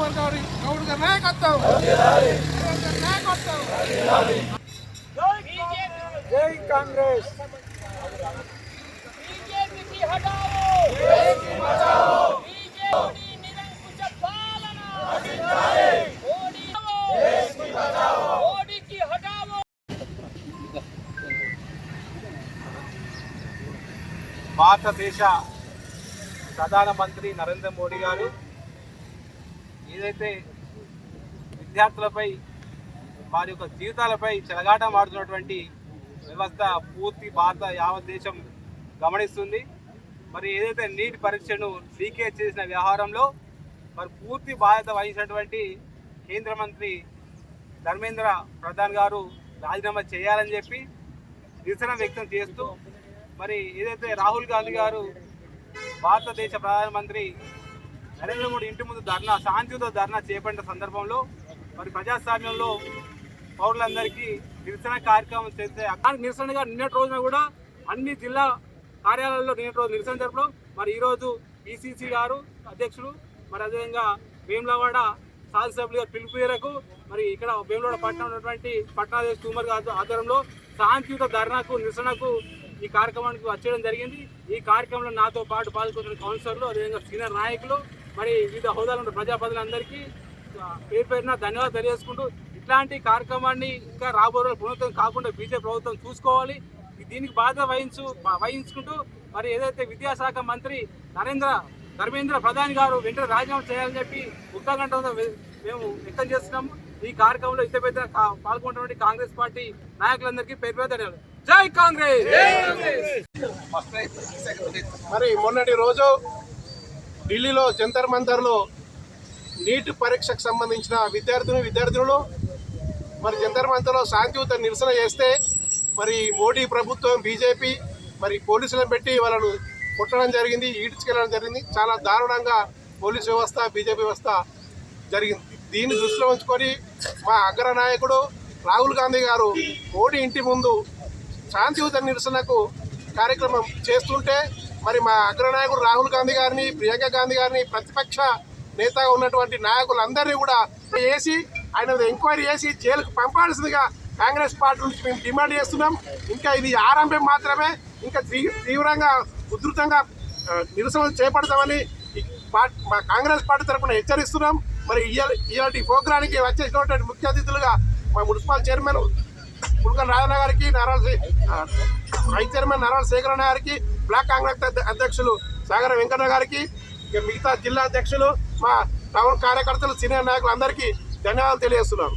గౌడ్ గారి నాయకత్వం జై కాంగ్రెస్ భారతదేశ ప్రధానమంత్రి నరేంద్ర మోడీ గారు ఏదైతే విద్యార్థులపై వారి యొక్క జీవితాలపై చెలగాటం ఆడుతున్నటువంటి వ్యవస్థ పూర్తి యావత్ దేశం గమనిస్తుంది. మరి ఏదైతే నీట్ పరీక్షను లీకేజ్ చేసిన వ్యవహారంలో మరి పూర్తి బాధ్యత వహించినటువంటి కేంద్ర మంత్రి ధర్మేంద్ర ప్రధాన్ గారు రాజీనామా చేయాలని చెప్పి నిరసన వ్యక్తం చేస్తూ మరి ఏదైతే రాహుల్ గాంధీ గారు భారతదేశ ప్రధానమంత్రి నరేంద్ర మోడీ ఇంటి ముందు శాంతియుత ధర్నా చేపట్టిన సందర్భంలో మరి ప్రజాస్వామ్యంలో పౌరులందరికీ నిరసన కార్యక్రమం చేస్తే నిరసనగా నిన్నటి రోజున కూడా అన్ని జిల్లా కార్యాలయాల్లో నిన్నటి రోజు నిరసన జరపడం మరి ఈరోజు పిసిసి గారు అధ్యక్షుడు మరి అదేవిధంగా వేములవాడ శాసనసభ్యులు గారు పిలుపు మేరకు మరి ఇక్కడ వేములవాడ పట్టణం ఉన్నటువంటి పట్టణాధ్యక్షుడు తూమర్ గారి ఆధ్వర్యంలో శాంతియుత ధర్నాకు నిరసనకు ఈ కార్యక్రమానికి వచ్చేయడం జరిగింది. ఈ కార్యక్రమంలో నాతో పాటు పాల్గొంటున్న కౌన్సిలర్లు అదేవిధంగా సీనియర్ నాయకులు మరి వివిధ హోదాలు ఉన్న ప్రజాప్రతినిధులందరికీ పేరు పేరున ధన్యవాదాలు తెలియజేసుకుంటూ ఇట్లాంటి కార్యక్రమాన్ని ఇంకా రాబోయే ప్రభుత్వం కాకుండా బీజేపీ ప్రభుత్వం చూసుకోవాలి. దీనికి బాధ్యత వహించుకుంటూ మరి ఏదైతే విద్యాశాఖ మంత్రి ధర్మేంద్ర ప్రధాన్ గారు వెంటనే రాజీనామా చేయాలని చెప్పి ఉత్తగంటంతో మేము వ్యక్తం చేస్తున్నాము. ఈ కార్యక్రమంలో ఇంత పెద్ద పాల్గొన్నటువంటి కాంగ్రెస్ పార్టీ నాయకులందరికీ పేరు పేరు ధన్యవాదాలు. జై కాంగ్రెస్. మరి మొన్నటి రోజు ఢిల్లీలో జంతర్ మంతర్లో నీట్ పరీక్షకు సంబంధించిన విద్యార్థులు మరి జంతర్ మంతర్లో శాంతియుత నిరసన చేస్తే మరి మోడీ ప్రభుత్వం బీజేపీ మరి పోలీసులను పెట్టి వాళ్ళను కొట్టడం జరిగింది, ఈడ్చుకెళ్ళడం జరిగింది. చాలా దారుణంగా పోలీసు వ్యవస్థ బీజేపీ వ్యవస్థ జరిగింది. దీన్ని దృష్టిలో ఉంచుకొని మా అగ్రనాయకుడు రాహుల్ గాంధీ గారు మోడీ ఇంటి ముందు శాంతియుత నిరసనకు కార్యక్రమం చేస్తుంటే మరి మా అగ్రనాయకుడు రాహుల్ గాంధీ గారిని, ప్రియాంక గాంధీ గారిని, ప్రతిపక్ష నేతగా ఉన్నటువంటి నాయకులందరినీ కూడా వేసి ఆయన ఎంక్వైరీ చేసి జైలుకు పంపాల్సిందిగా కాంగ్రెస్ పార్టీ నుంచి మేము డిమాండ్ చేస్తున్నాం. ఇంకా ఇది ఆరంభం మాత్రమే, ఇంకా తీవ్రంగా ఉధృతంగా నిరసనలు చేపడతామని మా కాంగ్రెస్ పార్టీ తరఫున హెచ్చరిస్తున్నాం. మరి ఇలాంటి ప్రోగ్రానికి వచ్చేసినటువంటి ముఖ్య అతిథులుగా మా మున్సిపల్ చైర్మన్ పుల్కన్ రాజన్న గారికి, వైస్ చైర్మన్ నారాయణ శేఖరన్న గారికి, బ్లాక్ కాంగ్రెస్ అధ్యక్షులు సాగర వెంకన్న గారికి, మిగతా జిల్లా అధ్యక్షులు, మా టౌన్ కార్యకర్తలు, సీనియర్ నాయకులు అందరికీ ధన్యవాదాలు తెలియజేస్తున్నాను.